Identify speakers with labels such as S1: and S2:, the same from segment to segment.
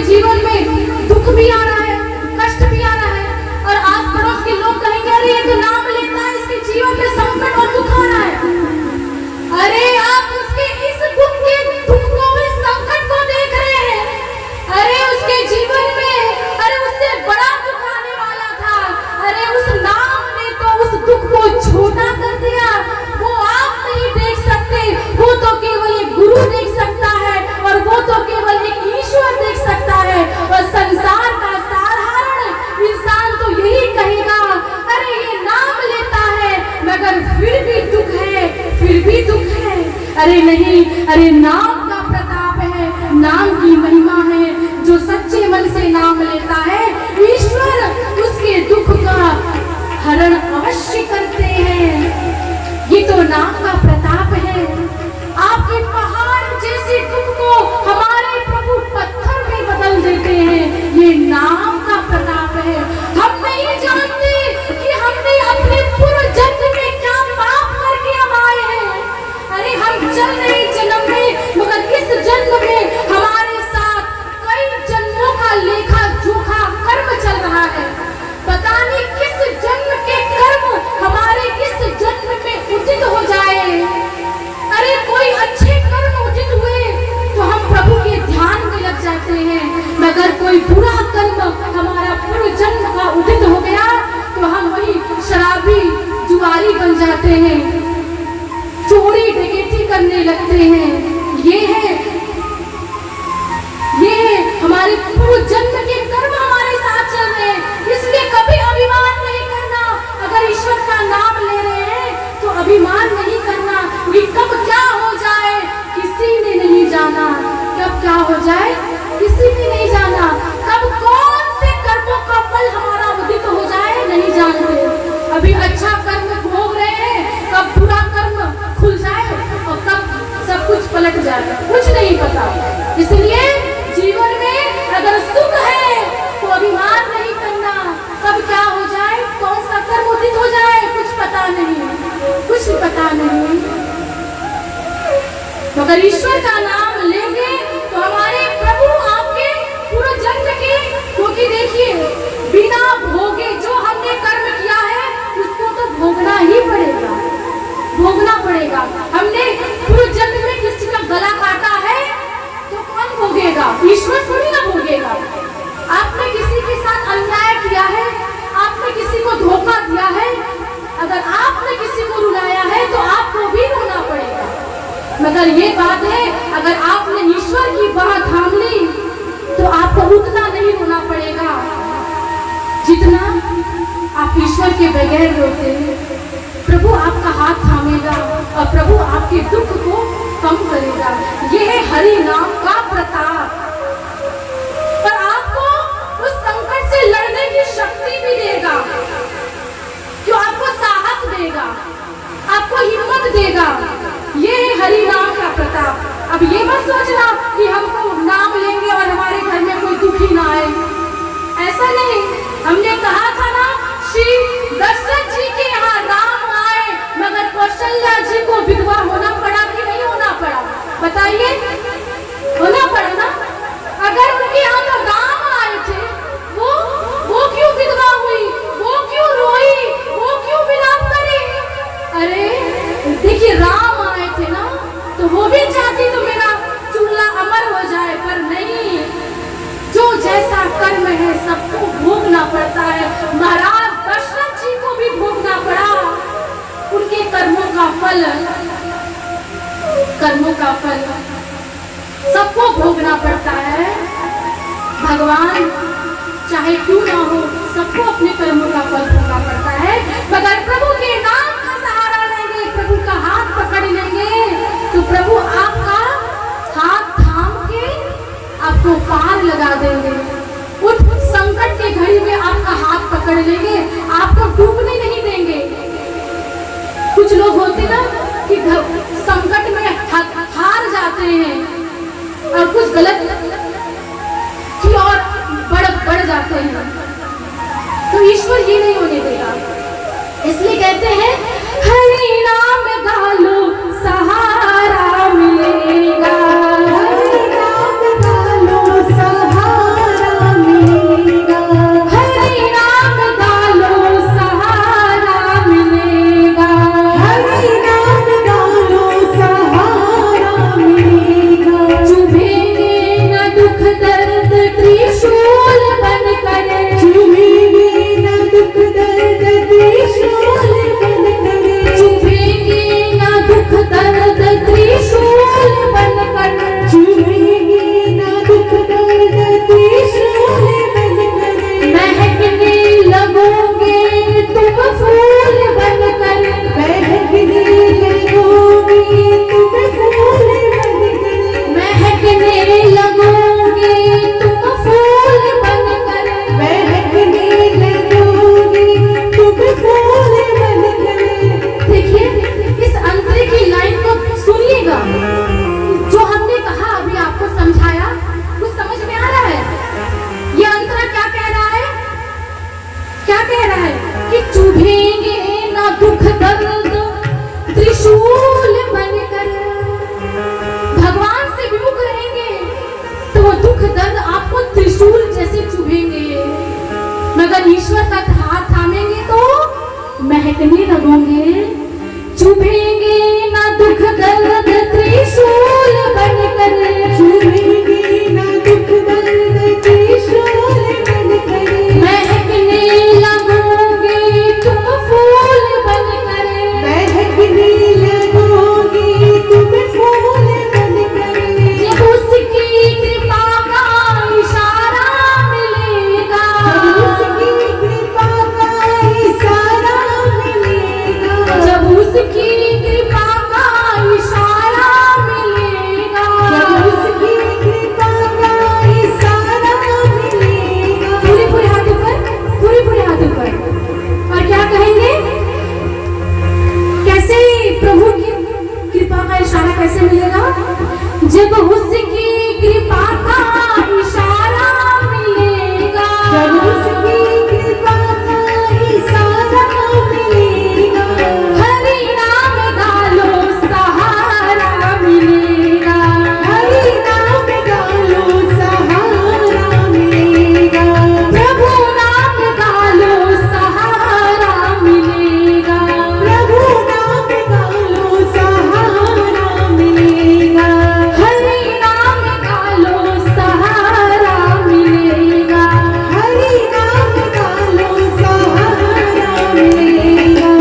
S1: जीवन में दुख भी आ रहा है, कष्ट भी आ रहा है, और आस पड़ोस के लोग कहेंगे अरे ये तो नाम लेता है, इसके जीवन में संकट और दुख आ रहा है। अरे आप उसके इस दुख को, इस संकट को देख रहे हैं। अरे उसके जीवन में अरे उससे बड़ा दुख आने वाला था। अरे उस नाम ने तो उस दुख को छोटा कर दिया। वो आप नहीं देख सकते, वो तो केवल एक गुरु देख सकता है, और वो तो केवल एक ईश्वर देख सकता है। और संसार का साधारण इंसान तो यही कहेगा अरे ये नाम लेता है मगर फिर भी दुख है, फिर भी दुख है। अरे नहीं, अरे नाम का प्रताप है, नाम की महिमा है। जो सच्चे मन से नाम लेता है ईश्वर उसके दुख का हरण अवश्य करते हैं। ये तो नाम का प्रताप है। आपके पहाड़ जैसे दुख को हमारे प्रभु पत्थर में बदल देते हैं। ये नाम का प्रताप है। हम नहीं जानते कि हमने अपने पूर्व जन्म में क्या पाप करके हम आए हैं। अरे हम चल रहे जन्म में, मगर इस जन्म में हमारे साथ कई जन्मों का लेखा जोखा कर्म चल रहा है। पता नहीं किस जन्म के कर्म हमारे इस जन्म में उचित हो जाए। अरे कोई अच्छे कर्म उचित हुए तो हम प्रभु के ध्यान में लग जाते हैं, मगर कोई बुरा कर्म हमारा पूर्व जन्म का उचित हो गया तो हम वही शराबी जुआरी बन जाते हैं, चोरी डकैती करने लगते हैं। ये है हमारे पूर्व जन्म के कर्म हमारे साथ चल रहे हैं। इसलिए कभी अभिमान नहीं करना। अगर ईश्वर का नाम ले रहे हैं तो अभिमान नहीं करना, क्योंकि कब क्या हो जाए किसी ने नहीं जाना। कब क्या हो जाए किसी ने नहीं जाना। कब कौन से कर्मों का फल हमारा उदित हो जाए नहीं जानते। अभी अच्छा कर्म भोग रहे हैं, कब बुरा कर्म खुल जाए और कब सब कुछ पलट जाए कुछ नहीं पता। इसलिए जीवन में अगर सुख है तो अभिमान नहीं करना। कब क्या हो जाए, कौन सा कर्म उदित हो जाए कुछ पता नहीं, कुछ पता नहीं। मगर ईश्वर का नाम लेंगे तो हमारे प्रभु आपके पूरे जन्म के, क्योंकि देखिए बिना भोगे जो हमने कर्म किया है उसको तो भोगना ही पड़ेगा, भोगना पड़ेगा। हमने पूरे जन्म में किसी का गला काटा है तो कौन भोगेगा? ईश्वर थोड़ी ना भोगेगा। आपने किसी के साथ अन्याय किया है, आपने किसी को धोखा दिया है, अगर आपने किसी को रुलाया है तो आपको भी रोना पड़ेगा। मगर ये बात है अगर आपने ईश्वर की बात थाम ली तो आपको उतना नहीं रोना पड़ेगा जितना आप ईश्वर के बगैर रोते हैं। प्रभु आपका हाथ थामेगा और प्रभु आपके दुख को कम करेगा। यह है हरि नाम का प्रताप। पर आपको उस संकट से लड़ने की शक्ति भी देगा, जो आपको साहस देगा, आपको हिम्मत देगा। ये है हरि नाम का प्रताप। अब ये मत सोचना कि हमको नाम लेंगे और हमारे घर में कोई दुखी ना आए, ऐसा नहीं। हमने कहा था ना, श्री दशरथ जी के यहाँ राम आए मगर कौशल्या जी को विधवा होना पड़ा कि नहीं होना पड़ा? बताइए, होना पड़ा ना। अगर उनके यहाँ तो राम आए थे, वो क्यों विधवा हुई, वो क्यों रोई, वो क्यों विलाप करी? अरे देखिए राम आए थे ना तो वो भी चाहती तो मेरा चूल्हा अमर हो जाए, पर नहीं, जो जैसा कर्म है सबको भोगना पड़ता है। महाराज दशरथ जी को भी भोगना पड़ा, उनके कर्मों का फल सबको भोगना पड़ता है। भगवान चाहे क्यों ना हो सबको अपने कर्मों का फल भोगना पड़ता है। मगर प्रभु के नाम का सहारा लेंगे, प्रभु का हाथ पकड़ लेंगे तो प्रभु आपका हाथ थाम के आपको पार लगा देंगे। उस संकट के घड़ी में आपका हाथ पकड़ लेंगे, आपको डूबने नहीं देंगे। कुछ लोग होते ना कि संकट में हार जाते हैं और कुछ गलत की और बढ़ जाते हैं, तो ईश्वर ये नहीं होने देगा। इसलिए कहते हैं हरि नाम गा लो सहारा मिलेगा, हरि नाम गा लो सहारा क्या कह रहा है कि चुभेंगे ना दुख दर्द त्रिशूल बनकर। भगवान से विमुख रहेंगे तो वो दुख दर्द आपको त्रिशूल जैसे चुभेंगे, मगर ईश्वर का हाथ थामेंगे तो महकने लगोगे। चुभेंगे ना दुख दर्द त्रिशूल बनकर,
S2: चुभेंगे ना दुख दर्द त्रिशूल बनकर,
S1: महकने लगोगे तुम फूल बनकर,
S2: महकने लगोगे तुम फूल बनकर।
S1: जब उसकी कृपा का इशारा मिलेगा,
S2: जब उसकी कृपा का इशारा मिलेगा,
S1: जब उसकी कृपा का इशारा मिलेगा,
S2: जब उसकी कृपा का इशारा मिलेगा।
S1: पूरे हाथ ऊपर, पूरे हाथ ऊपर। और क्या कहेंगे? कैसे प्रभु की कृपा का इशारा कैसे मिलेगा? जब उसकी कृपा का इशारा मिलेगा,
S2: जब उसकी कृपा का इशारा मिलेगा,
S1: हरि नाम गालो सहारा मिलेगा,
S2: हरि नाम गालो सहारा मिलेगा,
S1: प्रभु नाम गालो सहारा मिलेगा,
S2: प्रभु नाम गालो सहारा मिलेगा,
S1: हरि नाम गालो सहारा मिलेगा।
S2: हरि नाम गालो सहारा मिलेगा।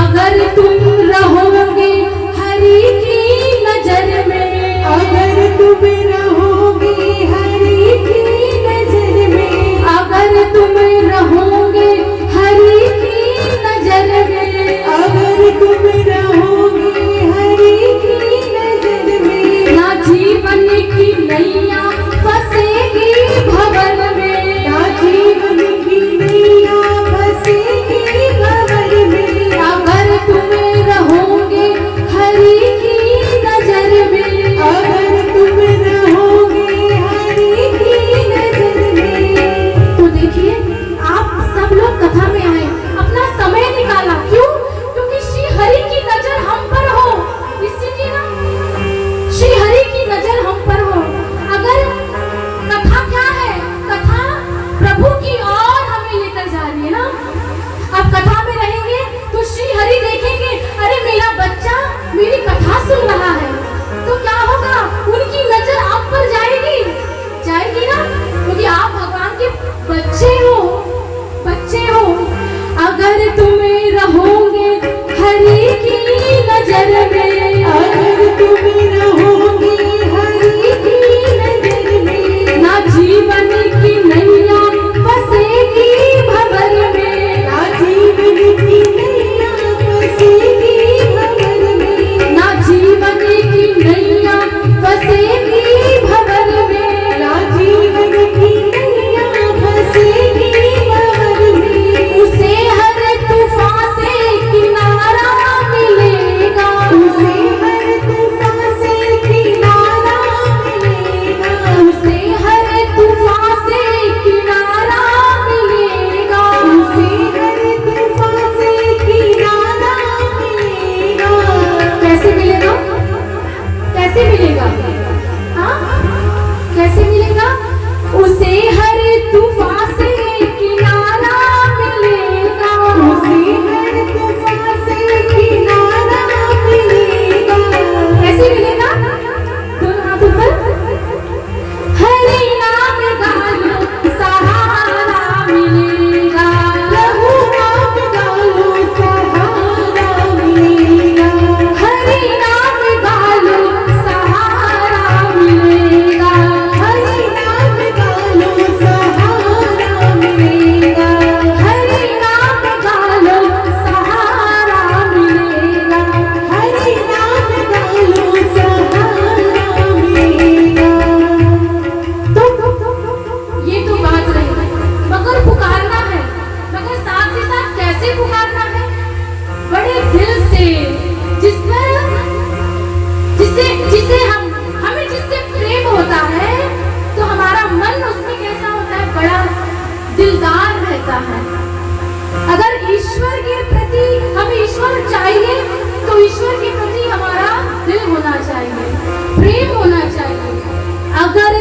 S1: अगर तुम रहोगे हरि की नजर में,
S2: अगर तुम रहोगे हरि की नजर में,
S1: अगर तुम रहोगे हरि की नजर में,
S2: अगर तुम रहोगे हरि की नजर में,
S1: ना जीवन की नैया फंसेगी भवन में,
S2: ना जीवन की नैया फंसेगी भंवर में।
S1: अगर तुम रहोगे हरि की नजर में,
S2: अगर तुम रहोगे हरि की नजर में।
S1: तो देखिए आप सब लोग कथा में आए, अपना समय निकाला। क्यों? क्योंकि श्री हरि की नजर हम पर हो, इसीलिए ना श्री हरि की नजर हम पर हो। अगर कथा क्या है? कथा प्रभु की ओर हमें लेकर जा रही है ना। अब कथा में रहेंगे तो श्री हरि देखेंगे, अरे मेरा बच्चा मेरी कथा सुन रहा है, तो क्या होगा? उनकी नजर आप पर जाएगी, जाएगी ना, क्योंकि आप भगवान के बच्चे हो, बच्चे हो। अगर तुम रहोगे हरि की नजर में,
S2: अगर तुम रहोगे हरि की नजर में,
S1: ना जीवन की नैया फंसेगी भंवर में,
S2: ना जीवन की नैया फंसेगी भंवर में,
S1: ना जीवन की नैया फंसेगी भंवर में,
S2: ना जीवन की नैया फंसेगी भंवर में।
S1: उसे हर तूफान से किनारा मिलेगा,
S2: उसे हर तूफान से किनारा मिलेगा,
S1: उसे हर तूफान से किनारा मिलेगा,
S2: उसे हर तूफान से किनारा मिलेगा।
S1: कैसे मिलेगा? कैसे मिलेगा? हाँ, कैसे मिलेगा? उसे हर तूफान से किनारा मिलेगा,
S2: उसे हर तूफान से किनारा मिलेगा।
S1: कैसे मिलेगा? दोनों हाथ ऊपर। हरि नाम गालो सहारा मिलेगा,
S2: प्रभु नाम गालो सहारा मिलेगा,
S1: हरि नाम गालो सहारा मिलेगा,
S2: हरि नाम गालो सहारा मिलेगा,
S1: हरि नाम गालो सहारा मिलेगा।
S2: हरि नाम गालो सहारा मिलेगा।
S1: ये तो बात रही, मगर पुकारना है, मगर साथ ही साथ कैसे पुकारना है? बड़े दिल से, जिससे जिसे हमें जिससे प्रेम होता है, तो हमारा मन उसमें कैसा होता है? बड़ा दिलदार रहता है। ईश्वर के प्रति हमें ईश्वर चाहिए तो ईश्वर के प्रति हमारा दिल होना चाहिए, प्रेम होना चाहिए। अगर